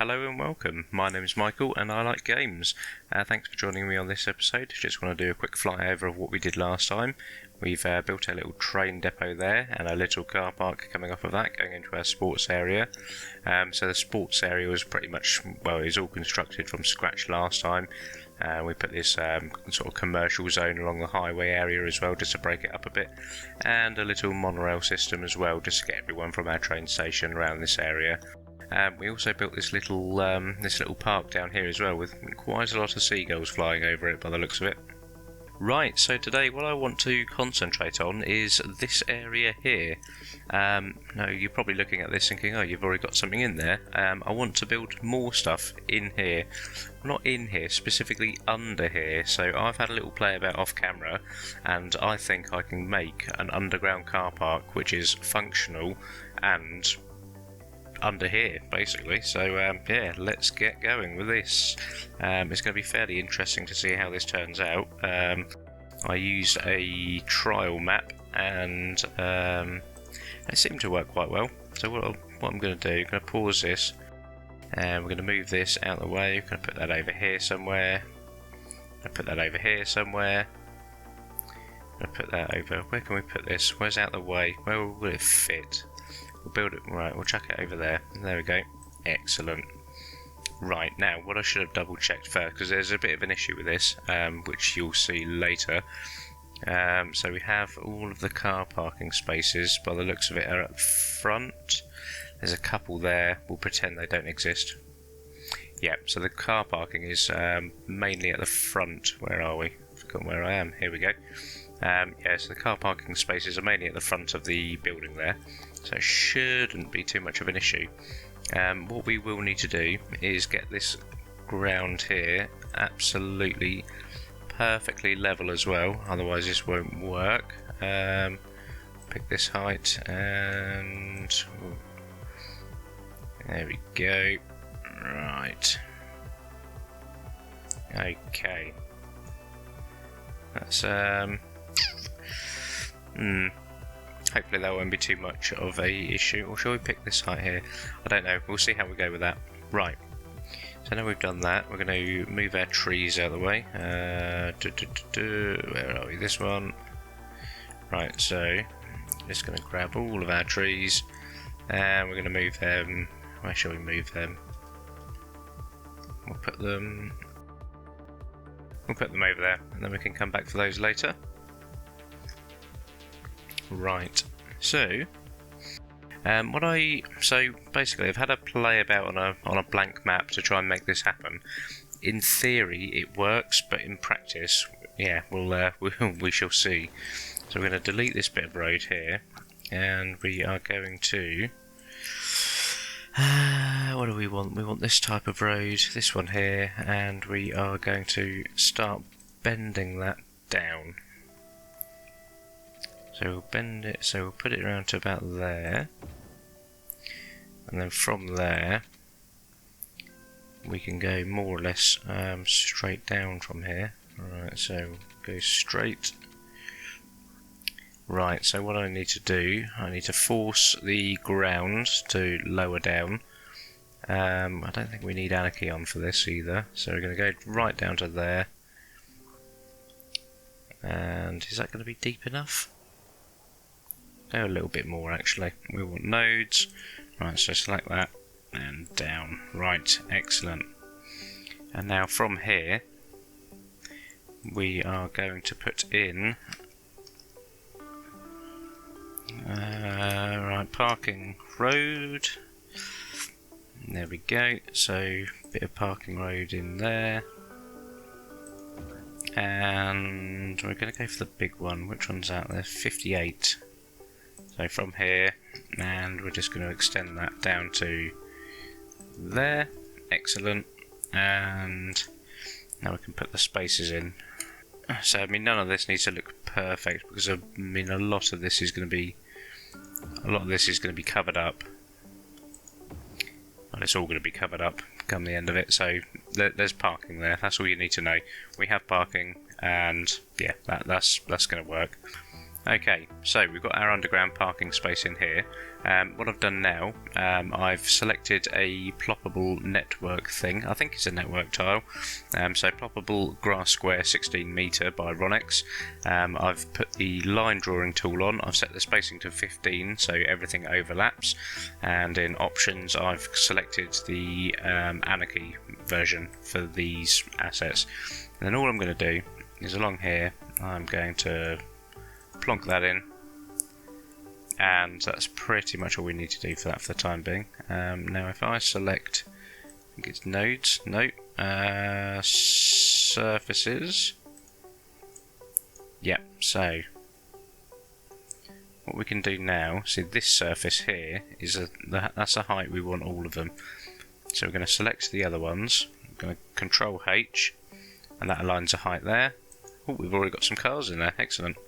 Hello and welcome. My name is Michael and I like games. Thanks for joining me on this episode. Just want to do a quick flyover of what we did last time. We've built a little train depot there and a little car park coming off of that, going into our sports area. So the sports area was pretty much, well, it was all constructed from scratch last time. We put this sort of commercial zone along the highway area as well, just to break it up a bit, and a little monorail system as well, just to get everyone from our train station around this area. We also built this little park down here as well, with quite a lot of seagulls flying over it by the looks of it. Right, so today what I want to concentrate on is this area here. Now you're probably looking at this thinking, oh, you've already got something in there. I want to build more stuff in here. Not in here, specifically under here. So I've had a little play about off camera, and I think I can make an underground car park which is functional and under here, basically. So yeah, let's get going with this. It's going to be fairly interesting to see how this turns out. I used a trial map and it seemed to work quite well. So what I'm going to do, I'm going to pause this and we're going to move this out of the way. We're going to put that over here somewhere. Put that over here somewhere. I'm going to put that over. Where can we put this? Where's out of the way? Where will it fit? We'll build it, right, we'll chuck it over there. There we go. Excellent. Right, now, what I should have double checked first, because there's a bit of an issue with this, which you'll see later. So we have all of the car parking spaces, by the looks of it, are up front. There's a couple there. We'll pretend they don't exist. Yeah, so the car parking is mainly at the front. Where are we? I've forgotten where I am. Here we go. Yeah, so the car parking spaces are mainly at the front of the building there. So it shouldn't be too much of an issue. What we will need to do is get this ground here absolutely perfectly level as well, otherwise this won't work. Pick this height and there we go. Right. Okay. That's hopefully that won't be too much of a issue. Or shall we pick this height here? I don't know. We'll see how we go with that. Right. So now we've done that, we're going to move our trees out of the way. Where are we? This one. Right, so just going to grab all of our trees and we're going to move them. Where shall we move them? We'll put them over there, and then we can come back for those later. Right, so basically I've had a play about on a blank map to try and make this happen. In theory it works, but in practice, yeah, we shall see. So we're going to delete this bit of road here, and we are going to what do we want? We want this type of road, this one here, and we are going to start bending that down. So we'll bend it, so we'll put it around to about there, and then from there we can go more or less straight down from here. Alright, so go straight. Right, so what I need to do, I need to force the ground to lower down. I don't think we need anarchy on for this either, so we're going to go right down to there. And is that going to be deep enough? Go a little bit more actually. We want nodes. Right, so select that and down. Right, excellent. And now from here we are going to put in right, parking road. There we go. So bit of parking road in there. And we're going to go for the big one. Which one's that there? 58. So from here, and we're just going to extend that down to there. Excellent. And now we can put the spaces in. So I mean, none of this needs to look perfect, because I mean a lot of this is going to be covered up. Well, it's all going to be covered up come the end of it. So there's parking there. That's all you need to know. We have parking, and yeah, that's going to work. Okay, so we've got our underground parking space in here. What I've done now, I've selected a ploppable network thing. I think it's a network tile. So ploppable grass square 16 metre by Ronex. I've put the line drawing tool on. I've set the spacing to 15 so everything overlaps. And in options I've selected the Anarchy version for these assets. And then all I'm going to do is along here I'm going to plonk that in, and that's pretty much all we need to do for that for the time being. Now if I select, I think it's nodes, no, surfaces, yep, so what we can do now, see this surface here, is that's the height we want all of them. So we're going to select the other ones, I'm going to Control H, and that aligns a height there. Oh, we've already got some cars in there, excellent.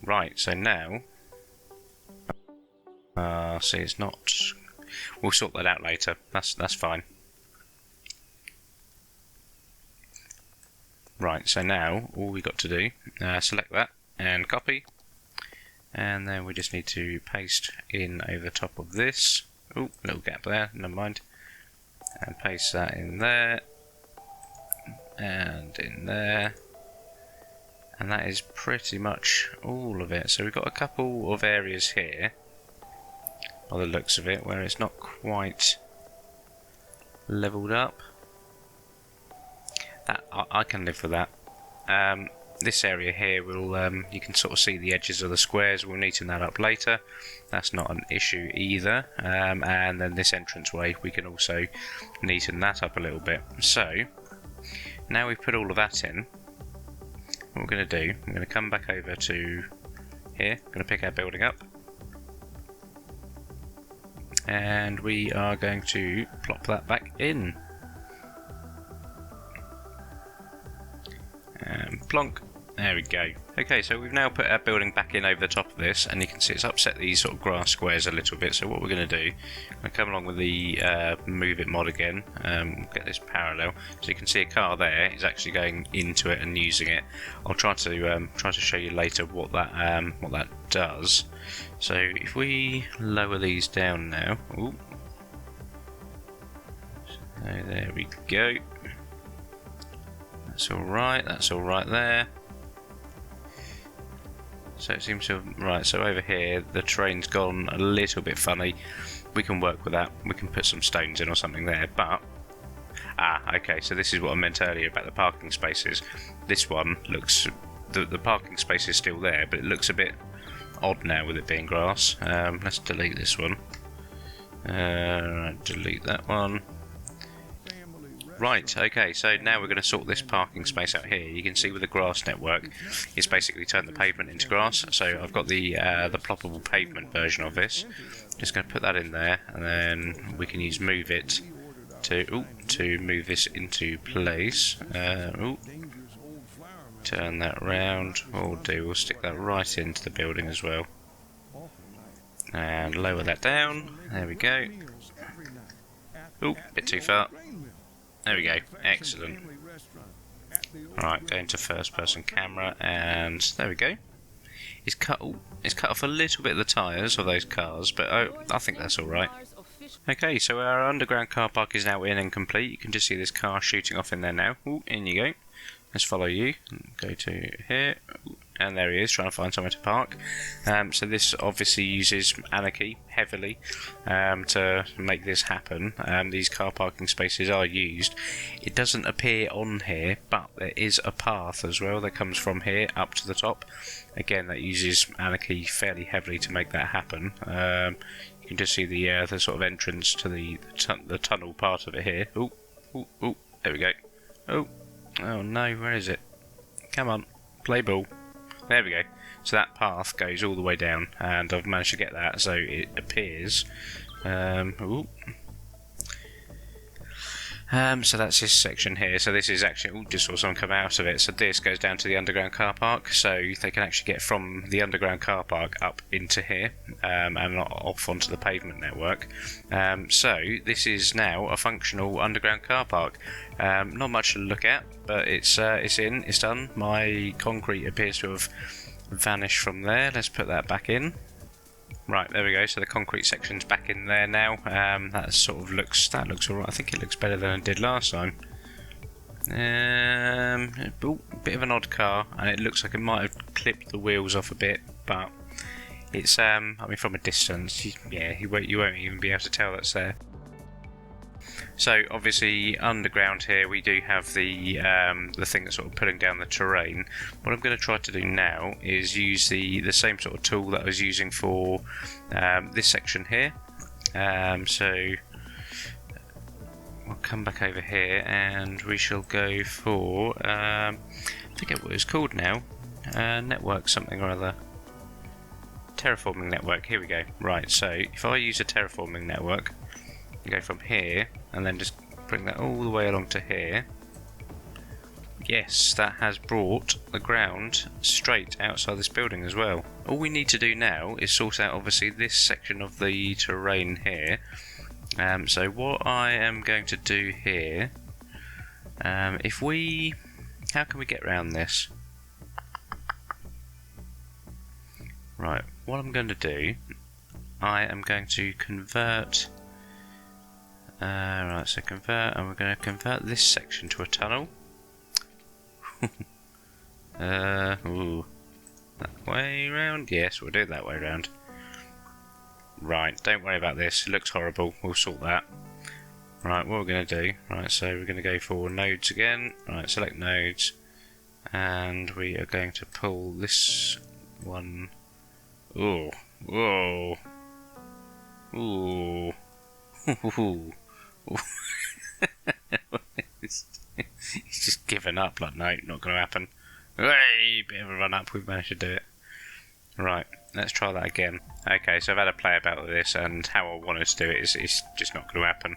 Right, so now, see it's not, we'll sort that out later, that's fine. Right, so now, all we got to do, select that and copy, and then we just need to paste in over the top of this. Oh, little gap there, never mind. And paste that in there, and in there. And that is pretty much all of it. So we've got a couple of areas here, by the looks of it, where it's not quite levelled up. That I can live with that. This area here will you can sort of see the edges of the squares. We'll neaten that up later. That's not an issue either. And then this entranceway, we can also neaten that up a little bit. So now we've put all of that in. What we're going to do, I'm going to come back over to here, I'm going to pick our building up, and we are going to plop that back in. And plonk, there we go. Okay, so we've now put our building back in over the top of this, and you can see it's upset these sort of grass squares a little bit. So what we're going to do, I'm going to come along with the Move It mod again, get this parallel, so you can see a car there is actually going into it and using it. I'll try to show you later what that does. So if we lower these down now, ooh, so there we go. That's all right there. So it seems to have, right, so over here the terrain's gone a little bit funny. We can work with that. We can put some stones in or something there, but okay, so this is what I meant earlier about the parking spaces. This one looks, the parking space is still there, but it looks a bit odd now with it being grass. Let's delete this one. Delete that one. Right, okay, so now we're going to sort this parking space out here. You can see with the grass network, it's basically turned the pavement into grass. So I've got the ploppable pavement version of this. Just going to put that in there, and then we can use Move It to move this into place. Turn that round. What we'll stick that right into the building as well. And lower that down. There we go. Oh, bit too far. There we go, excellent. Right, going to first person camera, and there we go. It's cut off a little bit of the tyres of those cars, but I think that's alright. Okay, so our underground car park is now in and complete. You can just see this car shooting off in there now. Ooh, in you go. Let's follow you. Go to here. And there he is, trying to find somewhere to park. So this obviously uses Anarchy heavily to make this happen. These car parking spaces are used. It doesn't appear on here, but there is a path as well that comes from here up to the top. Again, that uses Anarchy fairly heavily to make that happen. You can just see the sort of entrance to the tunnel part of it here. Oh, there we go. Oh no, where is it? Come on, play ball. There we go. So that path goes all the way down, and I've managed to get that so it appears. So that's this section here. So this is actually, just saw someone come out of it. So this goes down to the underground car park. So they can actually get from the underground car park up into here, and not off onto the pavement network. So this is now a functional underground car park. Not much to look at, but it's done. My concrete appears to have vanish from there. Let's put that back in. Right, there we go. So the concrete section's back in there now. That sort of looks alright. I think it looks better than it did last time. A bit of an odd car, and it looks like it might have clipped the wheels off a bit, but it's I mean, from a distance, you won't even be able to tell that's there. So obviously underground here we do have the thing that's sort of pulling down the terrain. What I'm going to try to do now is use the same sort of tool that I was using for this section here. So we'll come back over here and we shall go for I forget what it's called now. Network something or other. Terraforming network. Here we go. Right. So if I use a terraforming network, go from here and then just bring that all the way along to here. Yes, that has brought the ground straight outside this building as well. All we need to do now is sort out obviously this section of the terrain here. So what I am going to do here, how can we get around this? Right, what I'm going to do, I am going to convert. Right, so convert, and we're going to convert this section to a tunnel. Ooh, that way round? Yes, we'll do it that way round. Right, don't worry about this. It looks horrible. We'll sort that. Right, what we're going to do? Right, so we're going to go for nodes again. Right, select nodes, and we are going to pull this one. Ooh, whoa, ooh. He's just given up, like, no, not going to happen. Hey, bit of a run up, we've managed to do it. Right, let's try that again. Okay, so I've had a play about with this, and how I wanted to do it is it's just not going to happen.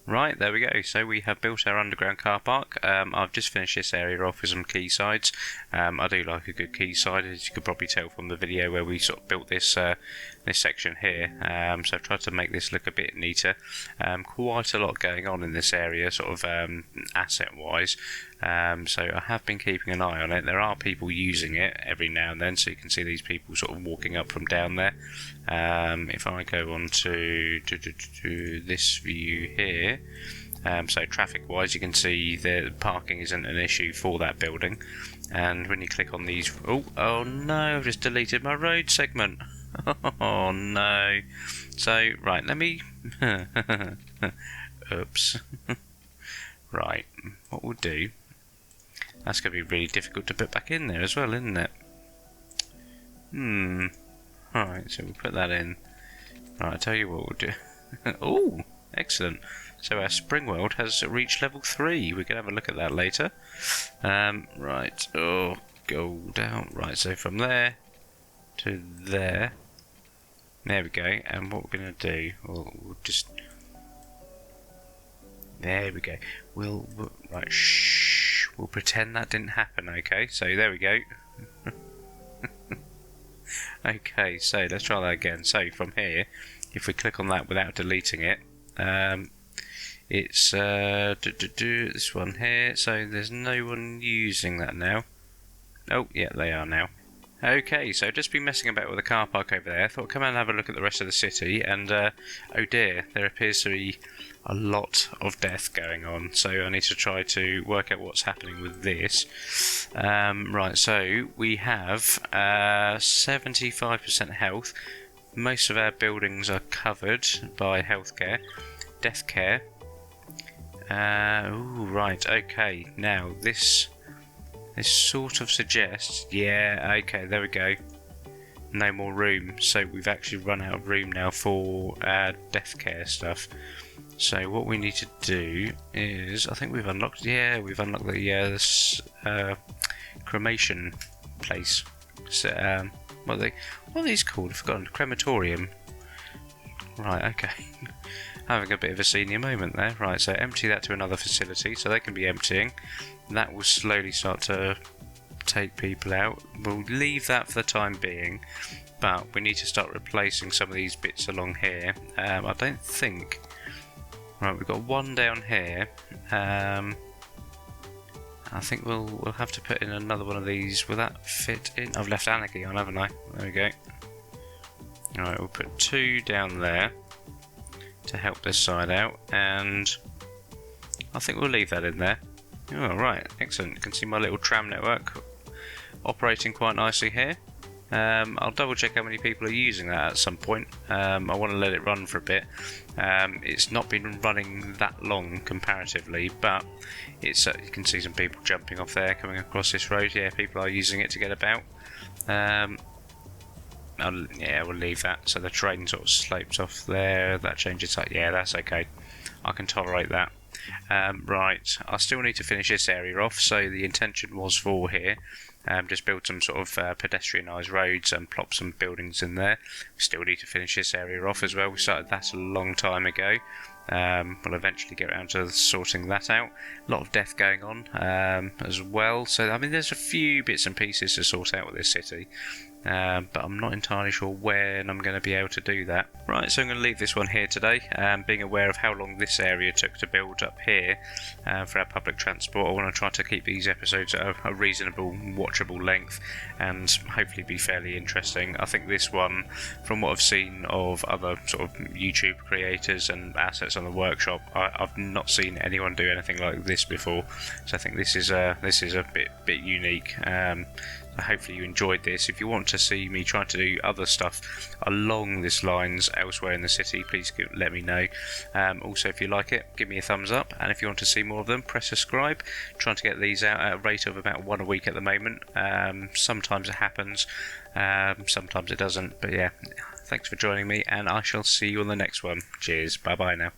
Right, there we go. So we have built our underground car park. I've just finished this area off with some quaysides. I do like a good quayside, as you could probably tell from the video where we sort of built this this section here. So I've tried to make this look a bit neater. Quite a lot going on in this area, sort of asset-wise. So I have been keeping an eye on it. There are people using it every now and then, so you can see these people sort of walking up from down there. If I go on to this view here, so traffic-wise, you can see the parking isn't an issue for that building. And when you click on these, oh no, I've just deleted my road segment. Oh no. So right, let me. Oops. Right, what we'll do. That's going to be really difficult to put back in there as well, isn't it? Alright, so we'll put that in. Right, I'll tell you what we'll do. Oh, excellent. So our spring world has reached level 3. We can have a look at that later. Right, go down. Right, so from there to there. There we go. And what we're going to do, we'll just... There we go. Right, shh. We'll pretend that didn't happen, okay? So there we go. Okay, so let's try that again. So from here, if we click on that without deleting it, it's this one here. So there's no one using that now. Oh, yeah, they are now. Okay, so just been messing about with the car park over there. I thought come and have a look at the rest of the city, and oh dear, there appears to be a lot of death going on. So I need to try to work out what's happening with this. Right, so we have 75% health. Most of our buildings are covered by healthcare, death care. Ooh, right, okay. Now this sort of suggests, yeah, okay, there we go. No more room, so we've actually run out of room now for death care stuff. So what we need to do is, I think we've unlocked the cremation place. So, what are these called? I've forgotten. Crematorium. Right, okay. Having a bit of a senior moment there. Right, so empty that to another facility, so they can be emptying. That will slowly start to take people out. We'll leave that for the time being, but we need to start replacing some of these bits along here. I don't think... Right, we've got one down here. I think we'll have to put in another one of these. Will that fit in? I've left Anarchy on, haven't I? There we go. Alright, we'll put 2 down there to help this side out, and I think we'll leave that in there. Oh, right, excellent. You can see my little tram network operating quite nicely here. I'll double check how many people are using that at some point. I want to let it run for a bit. It's not been running that long comparatively, but it's you can see some people jumping off there coming across this road. Yeah, people are using it to get about. Yeah, we'll leave that. So the train sort of slopes off there. That changes that. Yeah, that's okay. I can tolerate that. Right, I still need to finish this area off. So the intention was for here. Just build some sort of pedestrianised roads and plop some buildings in there. We still need to finish this area off as well. We started that a long time ago. We'll eventually get around to sorting that out. A lot of death going on as well. So I mean, there's a few bits and pieces to sort out with this city. But I'm not entirely sure when I'm going to be able to do that. Right, so I'm going to leave this one here today. Being aware of how long this area took to build up here for our public transport, I want to try to keep these episodes at a reasonable, watchable length and hopefully be fairly interesting. I think this one, from what I've seen of other sort of YouTube creators and assets on the workshop, I've not seen anyone do anything like this before. So I think this is a bit unique. Hopefully you enjoyed this. If you want to see me try to do other stuff along this lines elsewhere in the city, please let me know. Also, if you like it, give me a thumbs up, and if you want to see more of them, press subscribe. Trying to get these out at a rate of about 1 a week at the moment. Sometimes it happens, sometimes it doesn't, but yeah, thanks for joining me, and I shall see you on the next one. Cheers, bye bye now.